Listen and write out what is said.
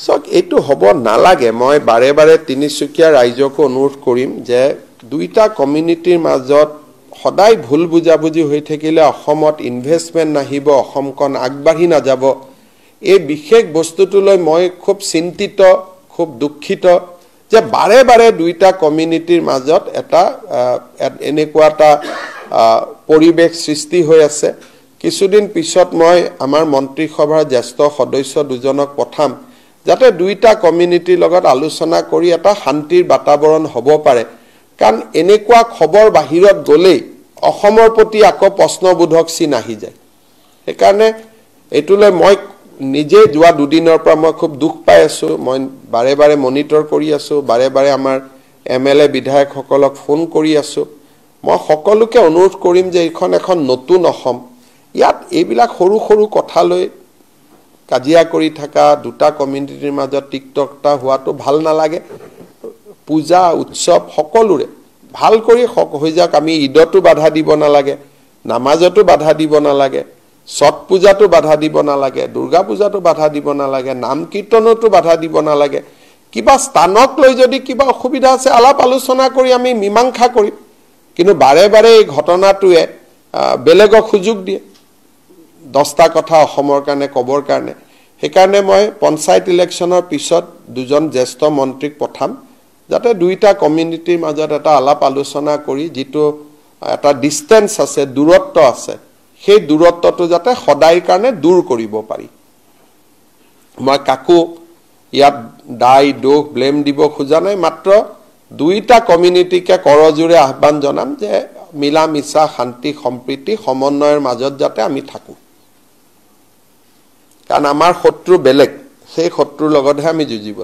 চাওক এইটো হ'ব নালাগে মই বাৰে বাৰে তিনিচুকীয়া ৰাইজকো অনুৰোধ কৰিম যে দুইটা কমিউনিটিৰ মাজত সদায় ভুল বুজাবুজি হৈ থাকিলে অসমত ইনভেষ্টমেন্ট নাহিব অসমখন আগবাঢ়ি নাযাব এই বিশেষ বস্তুটোলৈ মই খুব চিন্তিত খুব দুঃখিত যে বাৰে বাৰে দুইটা কমিউনিটিৰ মাজত এটা এনেকুৱা এটা পৰিবেশ সৃষ্টি হৈ আছে কিছুদিন পিছত মই আমাৰ মন্ত্ৰী সভাৰ জ্যেষ্ঠ সদস্য দুজনক পঠাম যাতে দুইটা কমিউনিটিৰ লগত আলোচনা কৰি এটা শান্তিৰ বাতাবৰণ হ'ব পাৰে কাৰণ এনেকুৱা খবৰ বাহিৰত গলেই অসমৰ প্ৰতি আকৌ প্ৰশ্নবোধক চিন আহি যায় সেইকাৰণে এটোলৈ মই নিজে যোৱা দুদিনৰ পৰা মই খুব দুখ পাই আছো মই বাৰে বাৰে মনিটৰ কৰি আছো বাৰে বাৰে আমাৰ এমএলএ বিধায়কসকলক ফোন কৰি আছো মই সকলোকে অনুৰোধ কৰিম যে এইখন এখন নতুন অসম ইয়াত এইবিলাক সৰু সৰু কথা লৈ কাজিয়া কৰি থাকা দুটা কমিউনিটিৰ মাজত টিকটকটা হোৱাটো ভাল নালাগে পূজা উৎসৱ সকলোৰে ভাল কৰি হৈ যাক আমি ঈদতো বাধা দিব নালাগে নামাজতো বাধা দিব নালাগে ছট পূজাতো বাধা দিব নালাগে দুৰ্গা পূজাতো বাধা দিব নালাগে নাম কীৰ্তনতো বাধা দিব নালাগে কিবা স্থানক লৈ যদি কিবা অসুবিধা আছে আলাপ আলোচনা কৰি আমি মীমাংসা কৰিম কিন্তু বাৰে বাৰে এই ঘটনাটোৱে বেলেগক সুযোগ দিয়ে 10টা কথা অসমৰ কাৰণে কবৰ কাৰণে সেইকাৰণে মই পঞ্চায়ত ইলেকশ্যনৰ পিছত দুজন জ্যেষ্ঠ মন্ত্ৰীক পঠাম যাতে দুইটা কমিউনিটিৰ মাজত এটা আলাপ আলোচনা কৰি যিটো এটা ডিসটেন্স আছে দূৰত্ব আছে সেই দূৰত্বটো যাতে সদায়ৰ কাৰণে দূৰ কৰিব পাৰি মই কাকো ইয়াত দাই দোষ ব্লেম দিব খোজা নাই মাত্ৰ দুইটা কমিউনিটিকে কৰজোৰে আহ্বান জনাম যে মিলা মিছা শান্তি সম্প্ৰীতি সমন্বয়ৰ মাজত যাতে আমি থাকো কাৰণ আমাৰ শত্ৰু বেলেগ সেই শত্ৰুৰ লগতহে আমি যুঁজিব